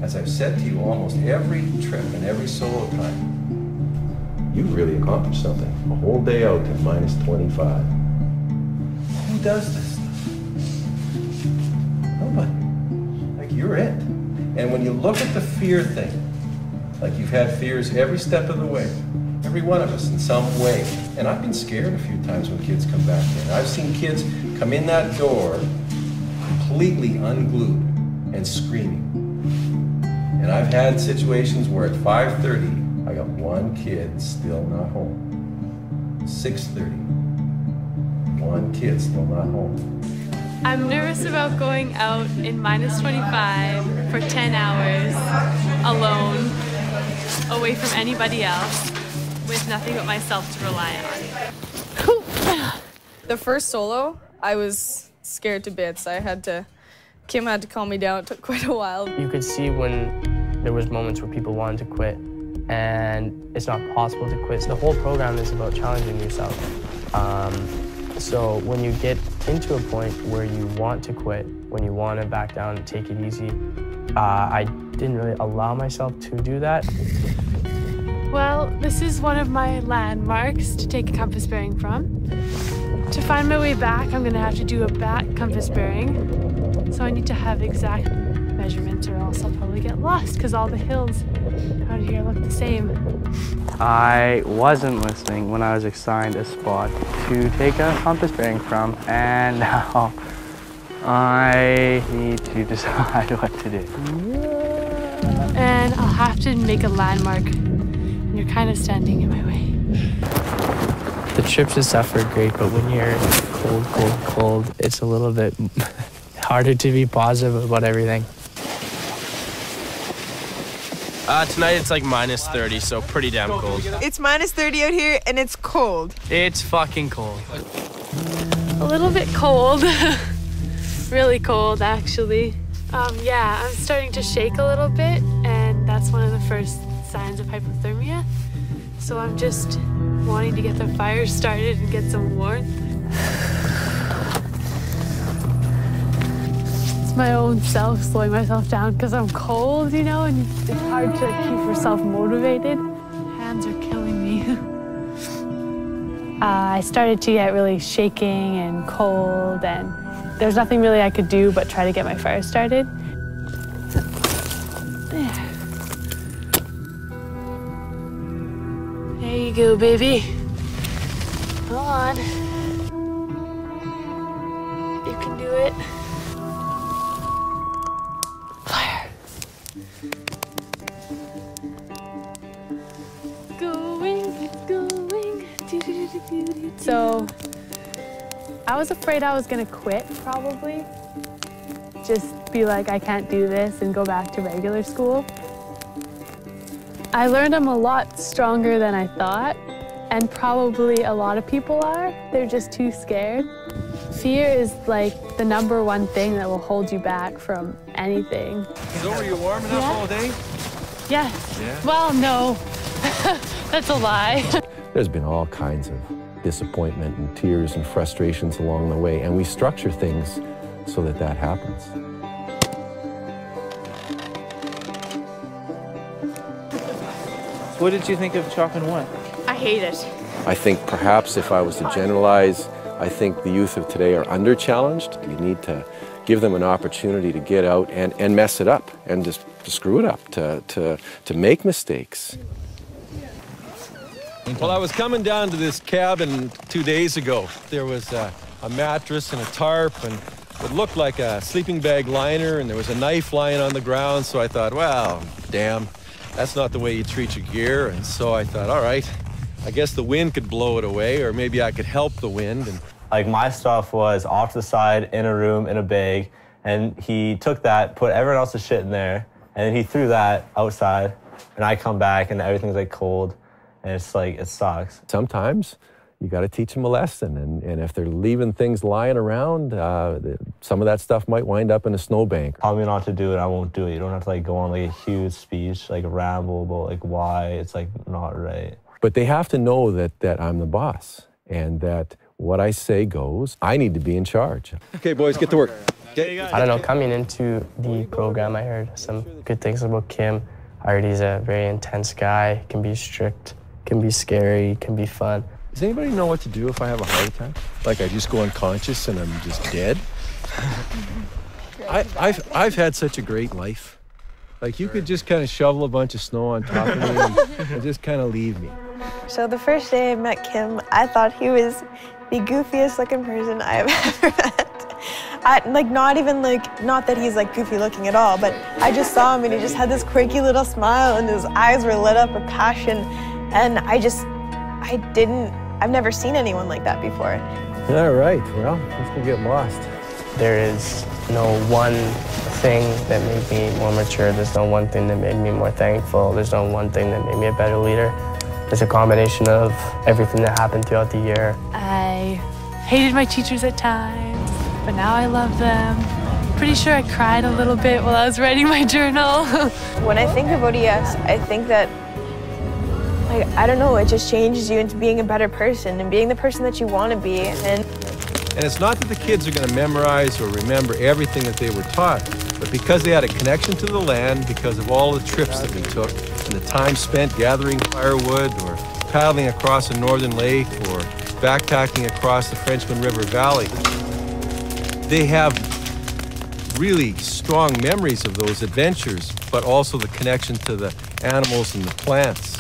as I've said to you almost every trip and every solo time, you really accomplished something. A whole day out to minus 25. Who does this stuff? Nobody. Like, you're it. And when you look at the fear thing, like you've had fears every step of the way, every one of us in some way. And I've been scared a few times when kids come back in. I've seen kids come in that door completely unglued and screaming. And I've had situations where at 5:30, I got one kid still not home. 6:30, one kid still not home. I'm nervous about going out in minus 25 for 10 hours alone, away from anybody else, with nothing but myself to rely on. The first solo, I was scared to bits. Kim had to calm me down. It took quite a while. You could see when there was moments where people wanted to quit, and it's not possible to quit. So the whole program is about challenging yourself. So when you get into a point where you want to quit, when you want to back down and take it easy, I didn't really allow myself to do that. Well, this is one of my landmarks to take a compass bearing from. To find my way back, I'm gonna have to do a back compass bearing. So I need to have exact measurements or else I'll probably get lost because all the hills out here look the same. I wasn't listening when I was assigned a spot to take a compass bearing from, and now I need to decide what to do. And I'll have to make a landmark, and you're kind of standing in my way. The trips to stuff are great, but when you're cold, it's a little bit harder to be positive about everything. Tonight it's like minus 30, so pretty damn cold. It's minus 30 out here and it's cold. It's fucking cold. A little bit cold. Really cold, actually. Yeah, I'm starting to shake a little bit, and that's one of the first signs of hypothermia. So I'm just wanting to get the fire started and get some warmth. My own self, slowing myself down because I'm cold, you know, and it's hard to keep yourself motivated. Hands are killing me. I started to get really shaking and cold, and there's nothing really I could do but try to get my fire started. There you go, baby. Come on. You can do it. So I was afraid I was gonna quit, probably. Just be like, I can't do this and go back to regular school. I learned I'm a lot stronger than I thought, and probably a lot of people are. They're just too scared. Fear is like the #1 thing that will hold you back from anything. So were you warming up all day? Yes. Yeah. Well, no. That's a lie. There's been all kinds of disappointment and tears and frustrations along the way, and we structure things so that that happens. What did you think of Chalk and One? I hate it. I think perhaps if I was to generalize, I think the youth of today are under-challenged. You need to give them an opportunity to get out and mess it up and just to screw it up, to make mistakes. Well, I was coming down to this cabin 2 days ago. There was a mattress and a tarp and what looked like a sleeping bag liner, and there was a knife lying on the ground, so I thought, well, damn, that's not the way you treat your gear. And so I thought, all right, I guess the wind could blow it away, or maybe I could help the wind. And like, my stuff was off to the side, in a room, in a bag, and he took that, put everyone else's shit in there, and then he threw that outside, and I come back and everything's like cold. And it's like, it sucks. Sometimes you got to teach them a lesson. And if they're leaving things lying around, some of that stuff might wind up in a snowbank. Tell me not to do it, I won't do it. You don't have to like go on like a huge speech, like ramble about like why it's like not right. But they have to know that I'm the boss and that what I say goes. I need to be in charge. Okay, boys, get to work. Okay. I don't know, coming into the program, I heard some good things about Kim. I heard he's a very intense guy, can be strict, can be scary, can be fun. Does anybody know what to do if I have a heart attack? Like I just go unconscious and I'm just dead? I've had such a great life. Like you could just kind of shovel a bunch of snow on top of me and just kind of leave me. So the first day I met Kim, I thought he was the goofiest looking person I have ever met. Not that he's like goofy looking at all, but I just saw him and he just had this quirky little smile and his eyes were lit up with passion. And I've never seen anyone like that before. All right, well, let's go get lost. There is no one thing that made me more mature. There's no one thing that made me more thankful. There's no one thing that made me a better leader. It's a combination of everything that happened throughout the year. I hated my teachers at times, but now I love them. Pretty sure I cried a little bit while I was writing my journal. When I think of ODS, I think that, I don't know, it just changes you into being a better person and being the person that you want to be. And it's not that the kids are going to memorize or remember everything that they were taught, but because they had a connection to the land, because of all the trips that we took, and the time spent gathering firewood or paddling across a northern lake or backpacking across the Frenchman River Valley, they have really strong memories of those adventures, but also the connection to the animals and the plants.